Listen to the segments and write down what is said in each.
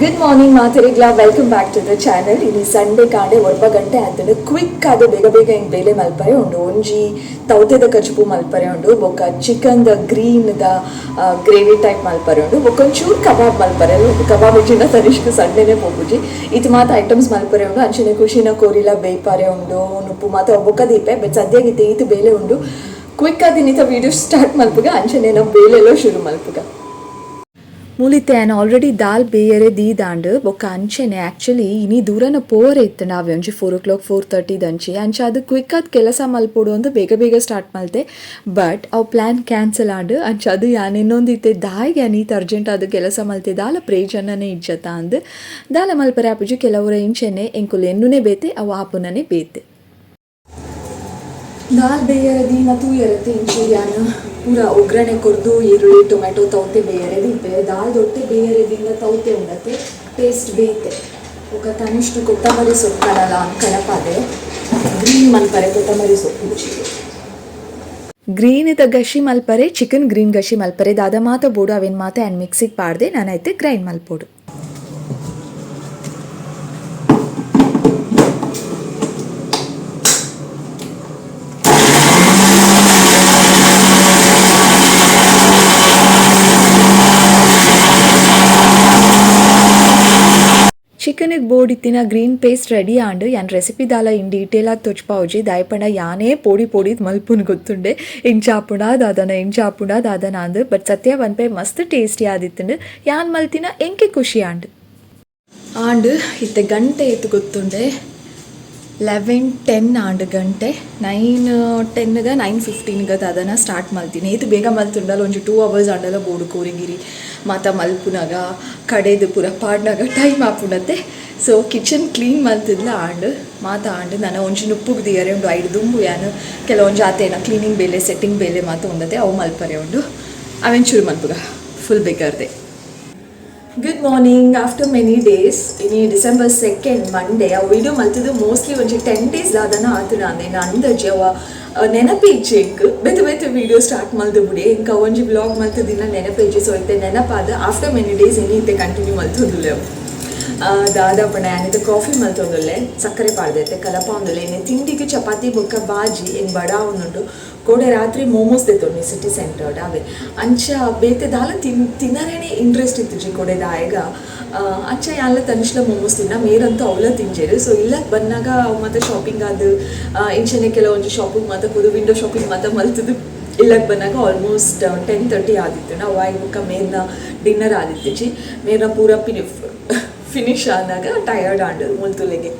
Good morning ಮಾತರಿಗ್ಲಾ welcome back to the channel. ಇನ್ನು Sunday ಕಾಂಡೆ ಒಡ್ಬ ಗಂಟೆ ಆತಂಡು ಕ್ವಿಕ್ ಆದ ಬೇಗ ಬೇಗ ಹಿಂಗೆ ಬೇಲೆ ಮಲ್ಪರೆ ಉಂಡು. ಒಂಜಿ ತೌತೆದ ಕಚುಪು ಮಲ್ಪರೆ ಉಂಡು, ಬೊಕ್ಕ chicken the green the gravy type ಮಲ್ಪರೆ ಉಂಡು, ಬೊಕ್ಕ ಒಂಚೂರು ಕಬಾಬ್ ಮಲ್ಪರೆ. ಕಬಾಬ್ ಇಜ್ಜಿನ ತನಿಷ್ಕ್ ಸಂಡೇನೆ ಪೋಪುಜಿ ಇತ್ತು ಮಾತ ಐಟಮ್ಸ್ ಮಲ್ಪರೆ ಉಂಡು. ಅಂಚನೆ ಖುಷಿನ ಕೋರಿಲ ಬೇಯ್ಪಾರೆ ಉಂಡು, ನುಪ್ಪು ಮಾತ ಬೊಕ್ಕ ದೀಪೆ ಬಟ್ ಸದ್ಯಗಿತ್ತೆ ಈತು ಬೇಲೆ ಉಂಡು. ಕ್ವಿಕ್ ಆದ ಇನ್ನಿತ ವೀಡಿಯೋ ಸ್ಟಾರ್ಟ್ ಮಲ್ಪುಗ ಅಂಚನೆ ನಾವು ಬೇಲೆಲ್ಲೋ ಶುರು ಮಲ್ಪುಗ. ಮೂಲಿತ್ತೆ ನಾನು ಆಲ್ರೆಡಿ ದಾಲ್ ಬೇಯರೆ ದೀದಾಂಡು ಬೊಕ್ಕ ಅಂಚೆನೆ ಆ್ಯಕ್ಚುಲಿ ಇನಿ ದೂರನ ಪೋರೆ ಇತ್ತು. ನಾವೇ ಒಂಜಿ 4 o'clock 4:30 ದಂಚಿ ಅಂಚೆ ಅದು ಕ್ವಿಕ್ ಆದ ಕೆಲಸ ಮಲ್ಪೋಡು ಅಂತ ಬೇಗ ಬೇಗ ಸ್ಟಾರ್ಟ್ ಮಲ್ತೆ. ಬಟ್ ಅವು ಪ್ಲ್ಯಾನ್ ಕ್ಯಾನ್ಸಲ್ ಆಂಡು ಅಂಚೆ ಅದು ಯಾನ್ ಇನ್ನೊಂದಿತ್ತೆ ದಾಯಿಗೆ ಅನೀತ್ ಅರ್ಜೆಂಟ್ ಅದು ಕೆಲಸ ಮಲ್ತೆ ದಾಲ ಪ್ರೇಜನನೇ ಇಜ್ಜತ ಅಂದು ದಾಲ ಮಲ್ಪರೆ ಆಪುಜಿ ಕೆಲವರ ಇಂಚೆನೆ ಎಂಕುಲು ಎನ್ನುನೇ ಬೇತೆ ಅವು ಆಪುನನೇ ಬೇತೆ. ದಾಲ್ ಬೇಯರೆ ದೀನ ತೂಯರತ್ತೆ ಇಂಚೆ ಯಾನು ಪೂರ ಒಗ್ಗರಣೆ ಕೊರ್ದು ಈರುಳ್ಳಿ ಟೊಮೆಟೊ ತೌತೆ ಬೇಯರೆ ದೀಪೆ ದಾಲ್ ದೊಟ್ಟೆ ಬೇಯರೆ ದಿಂದ ತೌತೆ ಉಂಡತ್ತೆ ಟೇಸ್ಟ್ ಬೇಯ್ತೆ. ಒಕ್ಕ ತನಿಷ್ಟು ಕೊತ್ತಂಬರಿ ಸೊಪ್ಪು ಕಡಲ ಕಳಪಾದೆ ಗ್ರೀನ್ ಮಲ್ಪರೆ ಕೊತ್ತಂಬರಿ ಸೊಪ್ಪು ಗ್ರೀನ್ ಇದ್ದ ಗಶಿ ಮಲ್ಪರೆ ಚಿಕನ್ ಗ್ರೀನ್ ಗಶಿ ಮಲ್ಪರೆ ದಾದ ಮಾತ ಬೋಡು ಅವೇನು ಮಾತ ಆ್ಯಂಡ್ ಮಿಕ್ಸಿಗೆ ಪಾಡ್ದೆ ನಾನೈತೆ ಗ್ರೈಂಡ್ ಮಲ್ಪೋಡು. ಚಿಕನಿಗೆ ಬೋಡಿತ್ತಿನ ಗ್ರೀನ್ ಪೇಸ್ಟ್ ರೆಡಿ ಆಂಡು ಯಾನ್ ರೆಸಿಪಿ ದಾಲ ಇನ್ ಡೀಟೇಲ್ ಆಗಿ ತೊಚ್ಪಾವುಜಿ ದಾಯಪಂಡ ಯಾನೇ ಪೋಡಿ ಪೋಡಿದ್ ಮಲ್ಪುನ್ ಗೊತ್ತುಂಡೆ ಇಂಚಾಪುಂಡ ದಾದನ ಅಂದು ಬಟ್ ಸತ್ಯ ಒಂದ್ಪೈ ಮಸ್ತ್ ಟೇಸ್ಟಿ ಆದಿತ್ತುಂಡು ಯಾನ್ ಮಲ್ತಿನ ಎಂಕೆ ಖುಷಿ ಆಂಡು ಇತ್ತೆ ಗಂಟೆ ಇತ್ತು ಗೊತ್ತುಂಡೆ 11:10 ಆಂಡು ಗಂಟೆ 9:10ಗ 9:15ಗ ಅದನ್ನು ಸ್ಟಾರ್ಟ್ ಮಲ್ತೀನಿ. ಇದು ಬೇಗ ಮಲ್ತುಂಡಲ್ಲ ಒಂಜಿ 2 hours ಆಂಡಲ ಬೋಡು ಕೋರಿಗಿರಿ ಮಾತ ಮಲ್ಪುನಾಗ ಕಡೆದು ಪೂರ ಪಾಡ್ನಾಗ ಟೈಮ್ ಆಪುಂಡತ್ತೆ. ಸೊ ಕಿಚನ್ ಕ್ಲೀನ್ ಮಲ್ತಿದ್ಲ ಆಂಡು ನಾನು ಒಂಜಿ ನುಪ್ಪುಗೆ ದಿಯರೆ ಉಂಡು 5 ದುಂಬು ಯಾನು ಕೆಲವೊಂದು ಜಾತೇನ ಕ್ಲೀನಿಂಗ್ ಬೇಲೆ ಸೆಟ್ಟಿಂಗ್ ಬೇಲೆ ಮಾತ ಉಂಡತ್ತೆ ಅವು ಮಲ್ಪರೆ ಉಂಡು ಅವೆನ್ ಚೂರು ಮಲ್ಪುಗ ಫುಲ್ ಬೇಕರ್ದೆ. Good morning after many days ಇನಿ December 2nd ಮಂಡೇ ಆ ವಿಡಿಯೋ ಮಲ್ತಿದ್ದು ಮೋಸ್ಟ್ಲಿ ಒಂಜಿ 10 days ದಾದನ ಆತು ನಾನು ಅಂದಜ್ಜಿ ಅವ ನೆನಪೇಜಿ ಎಂಕ್ ಬೇತೆ ವಿಡಿಯೋ ಸ್ಟಾರ್ಟ್ ಮಲ್ತು ಬಿಡಿ ಎಂಕ ಒಂಜಿ ಬ್ಲಾಗ್ ಮಲ್ತದಿನ ನೆನಪೇಜಿ ಸೊ ಇತ್ತೆ ನೆನಪಾದ ಆಫ್ಟರ್ ಮೆನಿ ಡೇಸ್ ಇನಿ ಇತ್ತೆ ಕಂಟಿನ್ಯೂ ಮಲ್ತೊಂದುಲ್ಲೆ ದಾದ ಪಂಡ ಏನಿದೆ ಕಾಫಿ ಮಲ್ತೊಂದುಲ್ಲೆ ಸಕ್ಕರೆ ಪಾಡ್ದೈತೆ ಕಲಪ ಒಂದುಲ್ಲೆ ಇನ್ನು ತಿಂಡಿಗೆ ಚಪಾತಿ ಬೊಕ್ಕ ಬಾಜಿ ಹೆಂಗೆ ಬಡ ಒಂದುಂಟು ಕೋಡೆ ರಾತ್ರಿ ಮೋಮೋಸ್ ತೆತ್ತೊಂಡು ಸಿಟಿ ಸೆಂಟರ್ಡ್ ಅವೇ ಅಂಚ ಬೇತೆ ದಾಲ ತಿನ್ನರೇನೆ ಇಂಟ್ರೆಸ್ಟ್ ಇತ್ತು ಜಿ ಕೊಡೆ ದಾಯಗ ಅಂಚ ಎಲ್ಲ ತನಿಷ್ಲ ಮೋಮೋಸ್ ತಿನ್ನ ಮೇರಂತೂ ಅವಳ ತಿಂಜೇರು. ಸೊ ಇಲ್ಲಕ್ಕೆ ಬಂದಾಗ ಅವು ಮತ್ತೆ ಶಾಪಿಂಗ್ ಅದು ಇಂಚನೆ ಕೆಲವೊಂದು ಶಾಪಿಂಗ್ ಮಾತ ಕೂದು ವಿಂಡೋ ಶಾಪಿಂಗ್ ಮಾತ ಮಲ್ತಿದ್ದು ಇಲ್ಲಕ್ಕೆ ಬಂದಾಗ ಆಲ್ಮೋಸ್ಟ್ 10:30 ಆದಿತ್ತು. ನಾವು ವಾಯ್ಬುಕ್ಕ ಮೇರ್ನ ಡಿನ್ನರ್ ಆದಿತ್ತು ಜಿ ಮೇರ್ನ ಪೂರ ಫಿನಿಶ್ ಆದಾಗ ಟಯರ್ಡ್ ಆಂಡು ಮುಲ್ತುಲೆಗೆ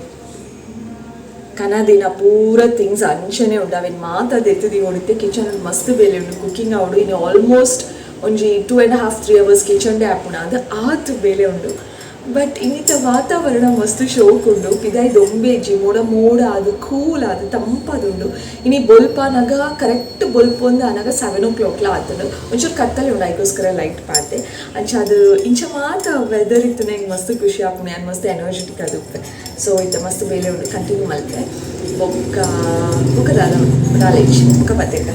ಕನದಿನ ಪೂರ ಥಿಂಗ್ಸ್ ಅಂಚನೆ ಉಂಡು ಅವೇನು ಮಾತಾದೆತ್ತದಿ ಹೊಡಿತೆ ಕಿಚನ್ ಮಸ್ತ್ ಬೇಲೆ ಉಂಡು ಕುಕ್ಕಿಂಗ್ ಆವಡು ಇನ್ನು ಆಲ್ಮೋಸ್ಟ್ ಒಂಜಿ 2.5-3 hours ಕಿಚನ್ ಡೇ ಆಪುಣ ಅದು ಆತು ಬೇಲೆ ಉಂಡು. ಬಟ್ ಇನ್ನಿತ ವಾತಾವರಣ ಮಸ್ತ್ ಶೋಕ್ ಉಂಡು ಪಿದಾಯಿ ದೊಂಬೇಜಿ ಮೋಡ ಅದು ಕೂಲ್ ಅದು ತಂಪದುಂಡು. ಇನಿ ಬೊಲ್ಪನಾಗ ಕರೆಕ್ಟ್ ಬೊಲ್ಪೊಂದು ಅನಾಗ 7 o'clock ಆತನು ಒಂಚೂರು ಕತ್ತಲೆ ಉಂಡು ಅದಕ್ಕೋಸ್ಕರ ಲೈಟ್ ಪಾಡ್ದೆ ಅಂಚ ಅದು ಇಂಚ ಮಾತ ವೆದರ್ ಇತ್ತು ನಂಗೆ ಮಸ್ತ್ ಖುಷಿ ಆಪುಣ ನಾನು ಮಸ್ತ್ ಎನರ್ಜೆಟಿಕ್ ಆದುಪ್ಪೆ. ಸೊ ಇತ್ತ ಮಸ್ತ್ ಬೇಲೆ ಉಂಡು ಕಂಟಿನ್ಯೂ ಮಲ್ತೆ ಬೊಕ್ಕ ದಾಲ ಇಚ್ಚಿ ಬೊಕ್ಕ ಬತ್ತೆಕ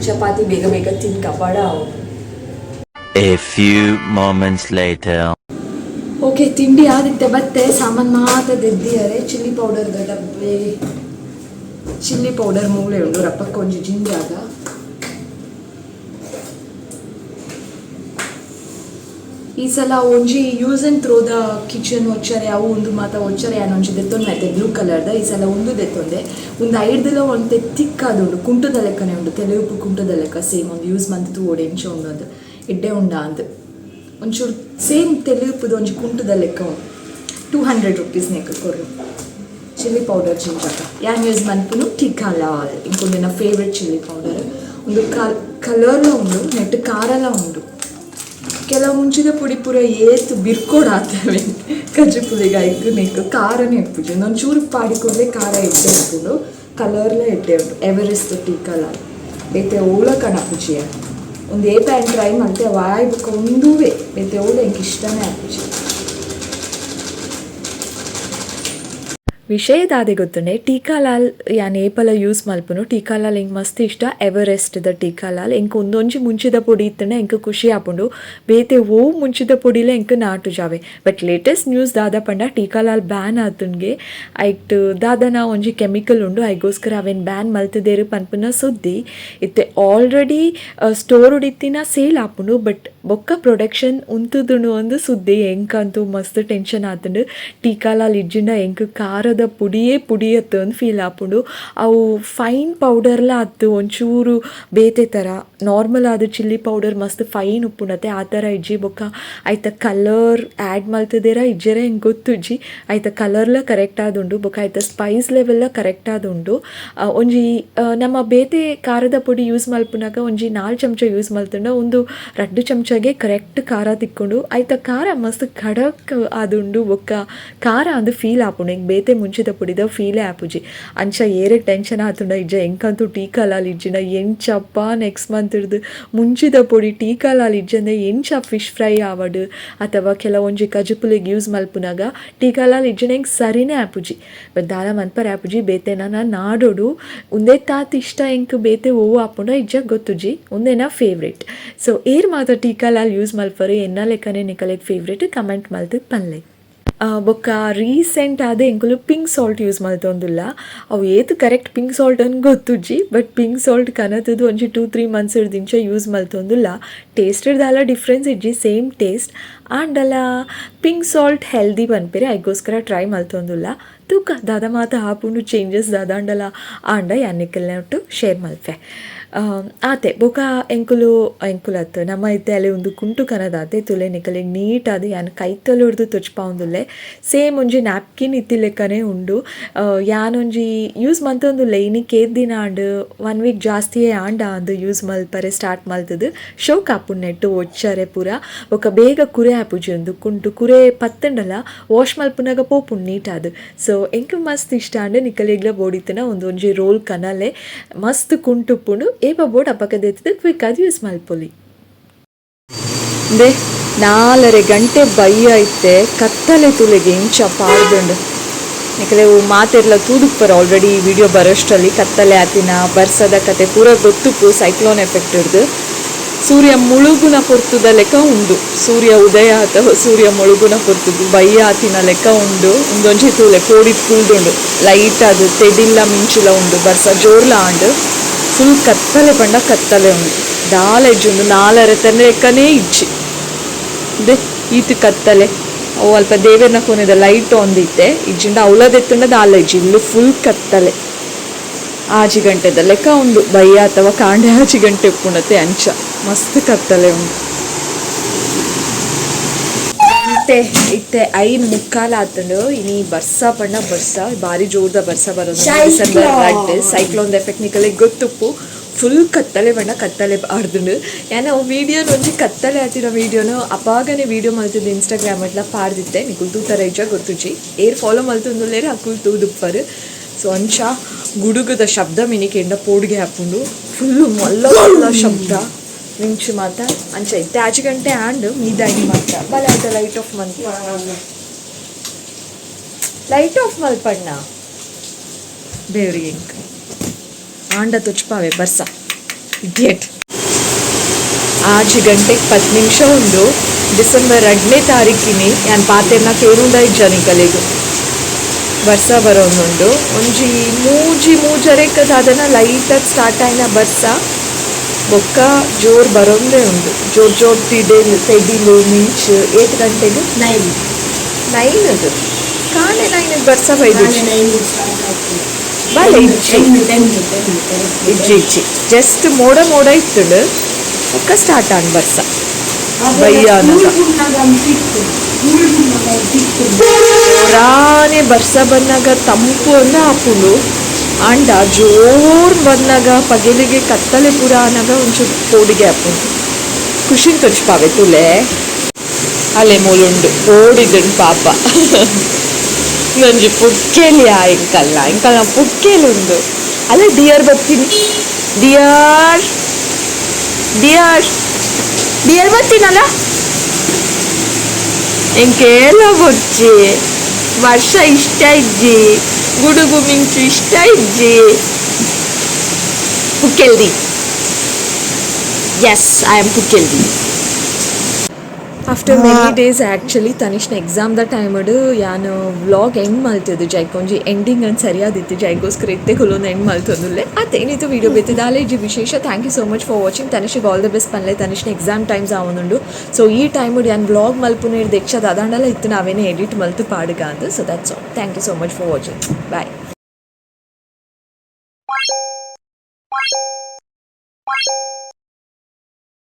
ಚಪಾತಿ ಬೇಗ ಬೇಗ ತಿನ್ಕ ಬಡ A few moments later. Okay ತಿಂಡಿ ಆದಿತ್ತೆ ಬತ್ತೆ ಸಾಮಾನು ಮಾತ್ರ ದೆದ್ದಿಯರೆ ಚಿಲ್ಲಿ ಪೌಡರ್ದ ಡಬ್ಬೆ ಚಿಲ್ಲಿ ಪೌಡರ್ ಮೂಳೆ ಉಂಡು ರಪ್ಪಕ್ಕೆ ಒಂಜಿ ಜಿಂಜಾಗ ಈ ಸಲ ಒಂಜಿ ಯೂಸ್ ಆ್ಯಂಡ್ ಥ್ರೋದ ಕಿಚನ್ ಒಚ್ಚರೆ ಅವು ಒಂದು ಮಾತ ಒಚ್ಚರೆ ಏನೊಂಜಿ ದೆತ್ತೊಂದು ಮತ್ತೆ ಬ್ಲೂ ಕಲರ್ದ ಈ ಸಲ ಒಂದು ದೆತ್ತೊಂದೆ ಒಂದು 5 ಒಂದು ತಿಕ್ಕಾದುಂಡು ಕುಂಟದ ಲೆಕ್ಕನೆ ಉಂಡು ತೆಲೆಯುಪ್ಪು ಕುಂಟದ ಲೆಕ್ಕ ಸೇಮ್ ಒಂದು ಯೂಸ್ ಮಂತಿತ್ತು ಓಡೆಂಚ ಉಂಡು ಎಡ್ಡೆ ಉಂಡ ಅಂದು ಒಂಚೂರು ಸೇಮ್ ತೆಲೆಯುಪ್ಪುದು ಒಂಜಿ ಕುಂಟದ ಲೆಕ್ಕ ಉಂಡು 200 rupees ನೆಕ್ಕ ಕೊರು ಚಿಲ್ಲಿ ಪೌಡರ್ ಜಿಂಜಾಗ ಯಾನ್ ಯೂಸ್ ಮನ್ಪುನು ಟಿಕ್ಕಾಲ ಇಂಕೊಂದು ನನ್ನ ಫೇವ್ರೆಟ್ ಚಿಲ್ಲಿ ಪೌಡರ್ ಒಂದು ಕಲರ್ಲ ಉಂಡು ನೆಟ್ಟು ಖಾರಲ ಉಂಡು ಕೆಲವು ಮುಂಚಿದ ಪುಡಿ ಪೂರ ಏತು ಬಿರ್ಕೋಡಾತವೆ ಕಜ್ಜಿ ಪುಳಿಗ ಎಗ್ಗು ನೆಕ್ಕು ಖಾರನೇ ಇಪ್ಪುಜಿ ಒಂಚೂರು ಪಾಡಿಕೊಂಡ್ರೆ ಖಾರ ಎಡ್ಡೆ ಇಪ್ಪುಡು ಕಲರ್ಲ ಎಡ್ಡೆ ಉಂಡು ಎವರೆಸ್ಟ್ ಟೀಕಲ ಬೇತೆ ಓಳ ಕಣಪುಜಿಯ ಒಂದು ಏ ಪ್ಯಾನ್ ಟ್ರೈ ಮಾಡ್ತೆ ವಾಯ್ ಬುಕ್ಕ ಒಂದೂವೇ ಬೇತೆ ಓಳ ಎಂಗೆ ಇಷ್ಟನೇ ಆಪುಜಿ. ವಿಷಯದಾದೆ ಗೊತ್ತುಂಡೆ ಟೀಕಾಲಾಲ್ ಯಾನ್ ಏಪಲ ಯೂಸ್ ಮಲ್ಪುನು ಟೀಕಾಲಾಲ್ ಎಂಕ್ ಮಸ್ತ್ ಇಷ್ಟ ಎವರೆಸ್ಟ್ದ ಟೀಕಾಲಾಲ್ ಎಂಕ್ ಒಂದೊಂಜಿ ಮುಂಚಿದ ಪೊಡಿ ಇತ್ತಂಡ ಎಂಕ್ ಖುಷಿ ಆಪುಂಡು ಬೇತೆ ಓ ಮುಂಚಿದ ಪೊಡಿಲ ಎಂಕ್ ನಾಟು ಜಾವೆ ಬಟ್ ಲೇಟೆಸ್ಟ್ ನ್ಯೂಸ್ ದಾದ ಪಂಡ ಟೀಕಾಲಾಲ್ ಬ್ಯಾನ್ ಆತುನ್ಗೆ ಐಟ್ ದಾದನ ಒಂಜಿ ಕೆಮಿಕಲ್ ಉಂಡು ಐಗೋಸ್ಕರ ಅವೆನ್ ಬ್ಯಾನ್ ಮಲ್ತದೇರು ಪನ್ಪುನ ಸುದ್ದಿ ಇತ್ತೆ ಆಲ್ರೆಡಿ ಸ್ಟೋರ್ ಉಡಿತ್ತಿನ ಸೇಲ್ ಆಪುಂಡು ಬಟ್ ಬೊಕ್ಕ ಪ್ರೊಡಕ್ಷನ್ ಉಂತುದುಂಡು ಒಂದು ಸುದ್ದಿ ಎಂಕಂತೂ ಮಸ್ತ್ ಟೆನ್ಷನ್ ಆತುಂಡು ಟೀಕಾಲಾಲ್ ಇಜ್ಜಿಂಡ ಎಂಕ್ ಖಾರದ ಪುಡಿ ಅತ್ತು ಅಂತ ಫೀಲ್ ಆಪುಂಡು ಅವು ಫೈನ್ ಪೌಡರ್ಲ ಅತ್ತು ಒಂಚೂರು ಬೇತೆ ಥರ ನಾರ್ಮಲ್ ಆದ ಚಿಲ್ಲಿ ಪೌಡರ್ ಮಸ್ತ್ ಫೈನ್ ಉಪ್ಪುಂಡತೆ ಆ ಥರ ಇಜ್ಜಿ ಬೊಕ್ಕ ಐತ ಕಲರ್ ಆ್ಯಡ್ ಮಲ್ತದೇರ ಇಜ್ಜೆರೆ ಹೆಂಗೆ ಗೊತ್ತುಜ್ಜಿ ಐತ ಕಲರ್ಲ ಕರೆಕ್ಟ್ ಆದುಂಡು ಬೊಕ್ಕ ಐತ ಸ್ಪೈಸ್ ಲೆವೆಲ್ಲ ಕರೆಕ್ಟ್ ಆದುಂಡು ಒಂಜಿ ನಮ್ಮ ಬೇತೆ ಖಾರದ ಪುಡಿ ಯೂಸ್ ಮಲ್ಪುನಾಗ ಒಂಜಿ 4 ಚಮಚ ಯೂಸ್ ಮಲ್ತುಂಡ ಒಂದು 2 ಚಮಚಗೆ ಕರೆಕ್ಟ್ ಖಾರ ತಿಕ್ಕೊಂಡು ಐತ ಖಾರ ಮಸ್ತ್ ಖಡಕ್ ಆದುಂಡು ಬೊಕ್ಕ ಖಾರ ಅಂದು ಫೀಲ್ ಆಪುಂಡು ಹೆಂಗೆ ಬೇತೆ ಮುಂಚಿದ ಪುಡಿದ ಫೀಲೇ ಆಪುಜಿ ಅಂಚ ಏರೆ ಟೆನ್ಷನ್ ಆತುಂಡ ಇಜ್ಜ ಎಂಕಂತೂ ಟೀಕಾಲಾಲ್ ಇಜ್ಜಿನ ಎಂಚಪ್ಪ ನೆಕ್ಸ್ಟ್ ಮಂತ್ ಇಡ್ದು ಮುಂಚಿದ ಪೊಡಿ ಟೀಕಾಲಾಲ್ ಇಜ್ಜಂದೆ ಎಂಚ ಫಿಶ್ ಫ್ರೈ ಆವಡು ಅಥವಾ ಕೆಲವೊಂಜಿ ಕಜುಪುಲಿಗೆ ಯೂಸ್ ಮಲ್ಪುನಾಗ ಟೀಕಾಲಾಲ್ ಇಜ್ಜಿನ ಹೆಂಗೆ ಸರಿನೇ ಆಪುಜಿ ಬಟ್ ದಾಲ ಮನ್ಪರ್ ಆಪುಜಿ ಬೇತೆನ ನಾಡೋಡು ಉಂದೇ ತಾತ್ ಇಷ್ಟ ಎಂಕ್ ಬೇತೆ ಓ ಆಪುಂಡ ಇಜ್ಜ ಗೊತ್ತುಜಿ ಉಂದೇನ ಫೇವ್ರೇಟ್ ಸೊ ಏರ್ ಮಾತ್ರ ಟೀಕಾಲಾಲ್ ಯೂಸ್ ಮಲ್ಪರು ಎನ್ನ ಲೆಕ್ಕನೆ ನಿಕಲೆಗ್ ಫೇವ್ರೇಟ್ ಕಮೆಂಟ್ ಮಲ್ತದ್ ಪನ್ಲೆ ಬೊಕ್ಕ ರೀಸೆಂಟ್ ಆದ ಎಂಕುಲು ಪಿಂಕ್ ಸಾಲ್ಟ್ ಯೂಸ್ ಮಲ್ತೊಂದುಲ್ಲ ಅವು ಏತು ಕರೆಕ್ಟ್ ಪಿಂಕ್ ಸಾಲ್ಟ್ ಅನ್ನು ಗೊತ್ತುಜ್ಜಿ ಬಟ್ ಪಿಂಕ್ ಸಾಲ್ಟ್ ಕನತದು ಒಂಜಿ 2-3 ಮಂತ್ಸ್ ಹಿಡ್ದಿಂಚ ಯೂಸ್ ಮಲ್ತೊಂದುಲ್ಲ ಟೇಸ್ಟ್ ಹಿಡ್ದಲ್ಲ ಡಿಫ್ರೆನ್ಸ್ ಇಜ್ಜಿ ಸೇಮ್ ಟೇಸ್ಟ್ ಆಂಡಲ ಪಿಂಕ್ ಸಾಲ್ಟ್ ಹೆಲ್ದಿ ಪನ್ಪೆರೆ ಐಗೋಸ್ಕರ ಟ್ರೈ ಮಲ್ತೊಂದುಲ್ಲ ತೂಕ ದಾದ ಮಾತ ಆಪುಂಡು ಚೇಂಜಸ್ ದಾದಾಂಡಲ ಆಂಡ ಯಾನಿಕಲ್ನೊಟ್ಟು ಶೇರ್ ಮಲ್ಪೆ ಆತೆ ಬೊಕ ಎಂಕುಲತ್ತು ನಮ್ಮ ಇತ್ತೆ ಅಲ್ಲಿ ಒಂದು ಕುಂಟು ಕನದಾತೆ ತುಲೆ ನಿಕಲಿಗೆ ನೀಟಾದ ಯಾನ್ ಕೈತಲು ಹಿಡ್ದು ತೊಚ್ಪಾವುದುಲ್ಲೆ ಸೇಮ್ ಒಂಜಿ ನ್ಯಾಪ್ಕಿನ್ ಇತ್ತಿಲೆಕ್ಕನೆ ಉಂಡು ಯಾನೊಂಜಿ ಯೂಸ್ ಮಲ್ತೊಂದುಲ್ಲೆ ಇನಿ ಕೇದ್ ದಿನ ಆಂಡ್ 1 ವೀಕ್ ಜಾಸ್ತಿಯೇ ಆಂಡ ಅಂದು ಯೂಸ್ ಮಲ್ಪರೆ ಸ್ಟಾರ್ಟ್ ಮಲ್ತದು ಶೋಕ್ ಆಪುಂಡು ನೆಟ್ಟು ಒಚ್ಚರೆ ಪೂರ ಬೊಕ ಬೇಗ ಕುರೆ ಆಪುಜಿ ಒಂದು ಕುಂಟು ಕುರೆ ಪತ್ತಂಡಲ ವಾಶ್ ಮಲ್ಪುನಾಗ ಪೋಪುಂಡು ನೀಟಾದು ಸೊ ಎಂಕ್ ಮಸ್ತ್ ಇಷ್ಟ ಅಂಡ್ ನಿಕಲಿಗ್ಲ ಬೋಡಿತನ ಒಂಜಿ ರೋಲ್ ಕನಲೆ ಮಸ್ತ್ ಕುಂಟುಪ್ಪುಂಡು ಏಪ ಬೋರ್ಡ್ ಅಪ್ಪಕದೆತ್ತಿದ್ದು ಕ್ವಿಕ್ ಆಗಿ ಯೂಸ್ ಮಲ್ಪೊಲಿ ದೇ 4 ಗಂಟೆ ಬಯ್ಯ ಐತೆ ಕತ್ತಲೆ ತುಲೆಗೆ ಇಂಚ ಪಾರ್ದುಂಡು ಯಾಕಂದರೆ ಮಾತೆಲ್ಲ ತೂದುಪ್ಪರು ಆಲ್ರೆಡಿ ವಿಡಿಯೋ ಬರೋಷ್ಟರಲ್ಲಿ ಕತ್ತಲೆ ಆತಿನ ಬರ್ಸದ ಕತೆ ಪೂರ ಗೊತ್ತುಪ್ಪು ಸೈಕ್ಲೋನ್ ಎಫೆಕ್ಟ್ ಹಿಡ್ದು ಸೂರ್ಯ ಮುಳುಗುನ ಪೊರ್ತುದ ಲೆಕ್ಕ ಉಂಡು ಸೂರ್ಯ ಉದಯ ಅಥವಾ ಸೂರ್ಯ ಮುಳುಗುನ ಪೊರ್ತುದು ಬಯ್ಯ ಆತಿನ ಲೆಕ್ಕ ಉಂಡು ಒಂದೊಂಜಿ ತೂಲೆ ಕೋಡಿದ್ ಕುಲ್ದುಂಡು ಲೈಟ್ ಅದು ತೆಡಿಲ್ಲ ಮಿಂಚಿಲ ಉಂಡು ಬರ್ಸ ಜೋರ್ಲ ಆಂಡು ಫುಲ್ ಕತ್ತಲೆ ಪಂಡ ಕತ್ತಲೆ ಉಂಡು ದಾಲ ಇಜ್ಜುಂಡು 4 ತಂದ್ರೆ ಎಕ್ಕನೇ ಇಜ್ಜಿ ದೆ ಈತು ಕತ್ತಲೆ ಅವು ಅಲ್ಪ ದೇವೇರ್ನ ಕೊನೆದ ಲೈಟ್ ಒಂದಿತ್ತೆ ಇಜ್ಜಿಂಡ ಅವಳದೆತ್ತುಂಡ ದಾಲ ಇಜ್ಜಿ ಇಲ್ಲು ಫುಲ್ ಕತ್ತಲೆ ಆಜಿ ಗಂಟೆದ ಲೆಕ್ಕ ಉಂಡು ಬಯ್ಯ ಅಥವಾ ಕಾಂಡೆ ಆಜಿ ಗಂಟೆ ಉಪ್ಪುಂಡತೆ ಅಂಚ ಮಸ್ತ್ ಕತ್ತಲೆ ಉಂಡು ಇತ್ತೆ 5:45 ಆತುಂಡು ಇನಿ ಬರ್ಸ ಪಂಡ ಬರ್ಸ ಬಾರಿ ಜೋರ್ದ ಬರ್ಸ ಬರೋದು ಡಿಸೆಂಬರ್ 2 ಸೈಕ್ಲೋನ್ ಎಫೆಕ್ಟ್ ನಿಕಲೆ ಗೊತ್ತುಪ್ಪು ಫುಲ್ ಕತ್ತಲೆ ಬಣ್ಣ ಕತ್ತಲೆ ಆಡ್ದುಂಡು ಯಾನ ವೀಡಿಯೋನ ಒಂಜಿ ಕತ್ತಲೆ ಆತಿರೋ ವೀಡಿಯೋನು ಅಪಾಗನೆ ವೀಡಿಯೋ ಮಲ್ತಿದ್ದು ಇನ್ಸ್ಟಾಗ್ರಾಮ್ ಎಲ್ಲ ಪಾಡ್ದಿತ್ತೆ ನಿಕುಲ್ ತೂತರ ಇಜ್ಜ ಗೊತ್ತುಜಿ ಏರ್ ಫಾಲೋ ಮಲ್ತೊಂದುಲ್ಲೇರೆ ಅಕುಲ್ ತೂದುಪ್ಪರು ಸೊ ಅಂಚ ಗುಡುಗದ ಶಬ್ದ ಮಿನಿಕೆಂಡ ಪೋಡ್ಗೆ ಹಾಕೊಂಡು ಫುಲ್ಲು ಮಲ್ಲ ಶಬ್ದ ಮಿಂಚು ಮಾತ ಅಂಚ ಇತ್ತೆ ಆಚೆ ಗಂಟೆ ಆಂಡ್ ಮೀದಾಗಿ ಮಾತ್ರ ಬಲ ಆಯ್ತ ಲೈಟ್ ಆಫ್ ಮಲ್ಪಣ್ಣ ದೇವ್ರಿಗೆ ಇಂಕ್ ಆಂಡ ತುಚ್ಪಾವೆ ಬರ್ಸ ಇಡಿಯಟ್ ಆಚೆ ಗಂಟೆಗೆ 10 ನಿಮಿಷ ಉಂಡು ಡಿಸೆಂಬರ್ 2ನೇ ತಾರೀಕಿನಿ ಯಾನ್ ಪಾತೆರ್ನ ಕೇರುಂಡ ಇಜ್ಜ ನಿಕಲೆಗು ಬರ್ಸ ಬರೋನುಂಡು ಒಂಜಿ ಮೂಜರೆಕ್ಕದಾದನ ಲೈಟಾಗಿ ಸ್ಟಾರ್ಟ್ ಆಯ್ನ ಬರ್ಸ ಬೊಕ್ಕ ಜೋರ್ ಬರೋಂದೇ ಉಂಡು ಜೋರ್ ತೆಡಿಲು ಮಿಂಚು 8 ಗಂಟೆಗೆ 9 ಅದು ಕಾಣೆ 9 ಬರ್ಸ ಬೈದು ಬಾಲೆ ಇಜ್ಜಿ ಜಸ್ಟ್ ಮೋಡ ಇತ್ತುಂಡು ಬೊಕ್ಕ ಸ್ಟಾರ್ಟ್ ಆನ್ ಬರ್ಸ ಬಯ್ಯ ರಾನೆ ಬರ್ಸ ಬಂದಾಗ ತಂಪು ಅನ್ನ ಹಾಕೊಂಡು ಆಂಡ ಜೋರ್ ಬಂದಾಗ ಪಗೆಲಿಗೆ ಕತ್ತಲೆ ಪೂರ ಆನಾಗ ಒಂಚೂರು ಕೋಡಿಗೆ ಹಾಕೊಂಡು ಖುಷಿ ತೊಚ್ಪಾವೆ ತುಲೆ ಅಲೆ ಮೂಲುಂಡು ಓಡಿದನು ಪಾಪ ನಂಜಿ ಪುಕ್ಕೇಲಿ ಇಂಕಲ್ಲ ಪುಕ್ಕೇಲುಂಡು ಅಲ್ಲ ಡಿಯರ್ ಬರ್ತೀನಿ ಡಿಯರ್ ಬರ್ತೀನಲ್ಲ ಇಂಕೆಲ್ಲ ಬೊಚ್ಚಿ ವರ್ಷ ಇಷ್ಟ ಇಜ್ಜಿ ಗುಡುಗು ಮಿಂಚು ಇಷ್ಟ ಇಜ್ಜಿ ಪುಕ್ಕೆಲ್ದಿ. ಎಸ್ ಐ ಆಮ್ ಪುಕ್ಕೆಲ್ದಿ. ಆಫ್ಟರ್ ಮೆನಿ ಡೇಸ್ ಆ್ಯಕ್ಚುಲಿ ತನಿಷ್ನ ಎಕ್ಸಾಮ್ದ ಟೈಮಡು ಯಾನು ವ್ಲಾಗ್ ಎಂಡ್ ಮಲ್ತದ್ದು ಜೈಕೊಂಜಿ ಎಂಡಿಂಗ್ ಅಂತ ಸರಿಯಾದಿತ್ತು ಜೈಗೋಸ್ಕರ ಇತ್ತೆ ಕುಲೊಂದು ಎಂಡ್ ಮಲ್ತೊಂದುಲ್ಲೆ ಅದೇನಿತ್ತು ವೀಡಿಯೋ ಬೆತ್ತಿದಾಲೆ ಇಜ್ಜಿ ವಿಶೇಷ. Thank you so much for watching. ತನಿಷ್ಗೆ ಆಲ್ ದ ಬೆಸ್ಟ್ ಪನ್ಲೆ. ತನಿಷ್ನ ಎಕ್ಸಾಮ್ ಟೈಮ್ಸ್ ಆವೊಂದುಂಡು. ಸೊ ಈ ಟೈಮಡು ಯಾನು ವ್ಲಾಗ್ ಮಲ್ಪುನೇರು ದೆಕ್ಷದ ಅದಾಂಡಲ ಇತ್ತು ನಾವೇನೇ ಎಡಿಟ್ ಮಲ್ತು ಪಾಡುಗ ಅಂದು. So that's all. Thank you so much for watching. Bye.